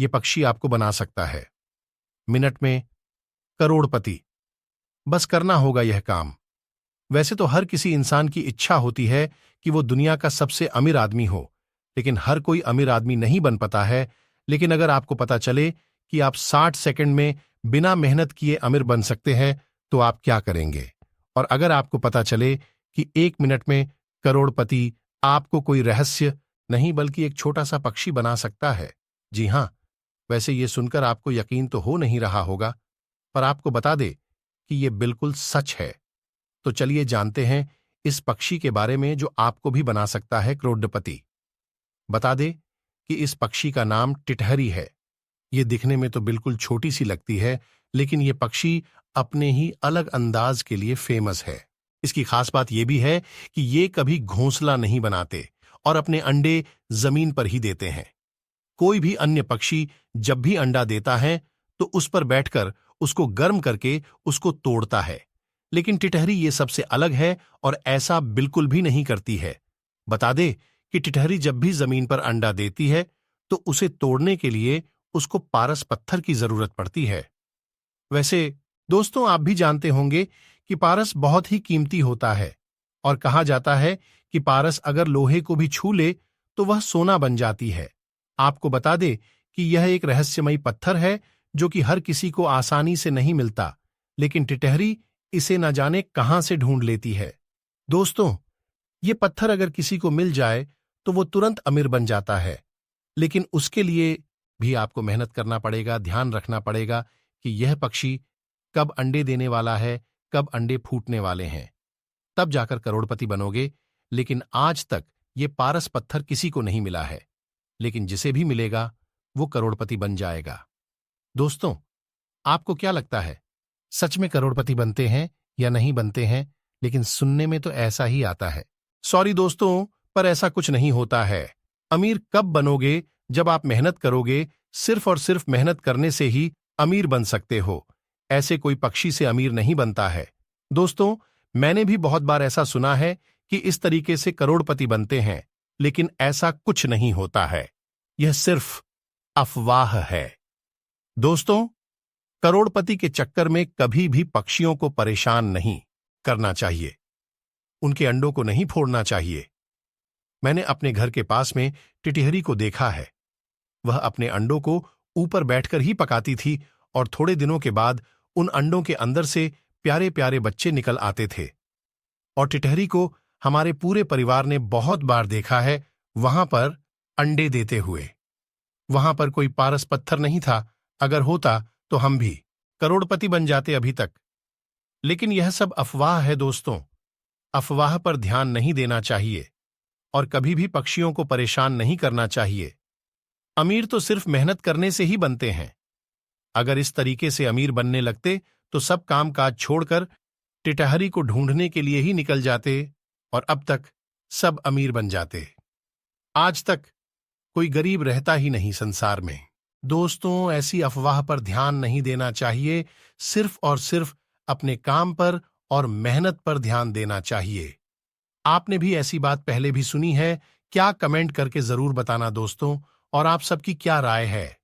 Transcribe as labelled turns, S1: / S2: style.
S1: ये पक्षी आपको बना सकता है। मिनट में करोड़पति। बस करना होगा यह काम। वैसे तो हर किसी इंसान की इच्छा होती है कि वो दुनिया का सबसे अमीर आदमी हो, लेकिन हर कोई अमीर आदमी नहीं बन पाता है। लेकिन अगर आपको पता चले कि आप 60 सेकंड में बिना मेहनत किए अमीर बन सकते हैं, तो आप क्या करेंगे? और अगर आपको पता चले कि 1 मिनट में करोड़पति आपको कोई रहस्य नहीं बल्कि एक छोटा सा पक्षी बना सकता है। जी हां, वैसे ये सुनकर आपको यकीन तो हो नहीं रहा होगा, पर आपको बता दे कि ये बिल्कुल सच है। तो चलिए जानते हैं इस पक्षी के बारे में जो आपको भी बना सकता है करोड़पति। बता दे कि इस पक्षी का नाम टिटहरी है। ये दिखने में तो बिल्कुल छोटी सी लगती है, लेकिन ये पक्षी अपने ही अलग अंदाज के लिए फेमस है। इसकी खास बात यह भी है कि ये कभी घोंसला नहीं बनाते और अपने अंडे जमीन पर ही देते हैं। कोई भी अन्य पक्षी जब भी अंडा देता है तो उस पर बैठकर उसको गर्म करके उसको तोड़ता है, लेकिन टिटहरी ये सबसे अलग है और ऐसा बिल्कुल भी नहीं करती है। बता दे कि टिटहरी जब भी जमीन पर अंडा देती है तो उसे तोड़ने के लिए उसको पारस पत्थर की जरूरत पड़ती है। वैसे दोस्तों, आप भी जानते होंगे कि पारस बहुत ही कीमती होता है और कहा जाता है कि पारस अगर लोहे को भी छू ले तो वह सोना बन जाती है। आपको बता दे कि यह एक रहस्यमयी पत्थर है जो कि हर किसी को आसानी से नहीं मिलता, लेकिन टिटहरी इसे न जाने कहां से ढूंढ लेती है। दोस्तों, ये पत्थर अगर किसी को मिल जाए तो वो तुरंत अमीर बन जाता है, लेकिन उसके लिए भी आपको मेहनत करना पड़ेगा, ध्यान रखना पड़ेगा कि यह पक्षी कब अंडे देने वाला है, कब अंडे फूटने वाले हैं। तब जाकर करोड़पति बनोगे। लेकिन आज तक ये पारस पत्थर किसी को नहीं मिला है, लेकिन जिसे भी मिलेगा वो करोड़पति बन जाएगा। दोस्तों, आपको क्या लगता है, सच में करोड़पति बनते हैं या नहीं बनते हैं? लेकिन सुनने में तो ऐसा ही आता है। सॉरी दोस्तों, पर ऐसा कुछ नहीं होता है। अमीर कब बनोगे? जब आप मेहनत करोगे। सिर्फ और सिर्फ मेहनत करने से ही अमीर बन सकते हो। ऐसे कोई पक्षी से अमीर नहीं बनता है। दोस्तों, मैंने भी बहुत बार ऐसा सुना है कि इस तरीके से करोड़पति बनते हैं, लेकिन ऐसा कुछ नहीं होता है। यह सिर्फ अफवाह है। दोस्तों, करोड़पति के चक्कर में कभी भी पक्षियों को परेशान नहीं करना चाहिए। उनके अंडों को नहीं फोड़ना चाहिए। मैंने अपने घर के पास में टिटहरी को देखा है। वह अपने अंडों को ऊपर बैठकर ही पकाती थी और थोड़े दिनों के बाद उन अंडों के अंदर से प्यारे प्यारे बच्चे निकल आते थे। और टिटहरी को हमारे पूरे परिवार ने बहुत बार देखा है वहां पर अंडे देते हुए। वहां पर कोई पारस पत्थर नहीं था। अगर होता तो हम भी करोड़पति बन जाते अभी तक। लेकिन यह सब अफवाह है दोस्तों। अफवाह पर ध्यान नहीं देना चाहिए और कभी भी पक्षियों को परेशान नहीं करना चाहिए। अमीर तो सिर्फ मेहनत करने से ही बनते हैं। अगर इस तरीके से अमीर बनने लगते तो सब काम काज छोड़कर टिटहरी को ढूंढने के लिए ही निकल जाते और अब तक सब अमीर बन जाते। आज तक कोई गरीब रहता ही नहीं संसार में। दोस्तों, ऐसी अफवाह पर ध्यान नहीं देना चाहिए। सिर्फ और सिर्फ अपने काम पर और मेहनत पर ध्यान देना चाहिए। आपने भी ऐसी बात पहले भी सुनी है क्या? कमेंट करके जरूर बताना दोस्तों। और आप सबकी क्या राय है?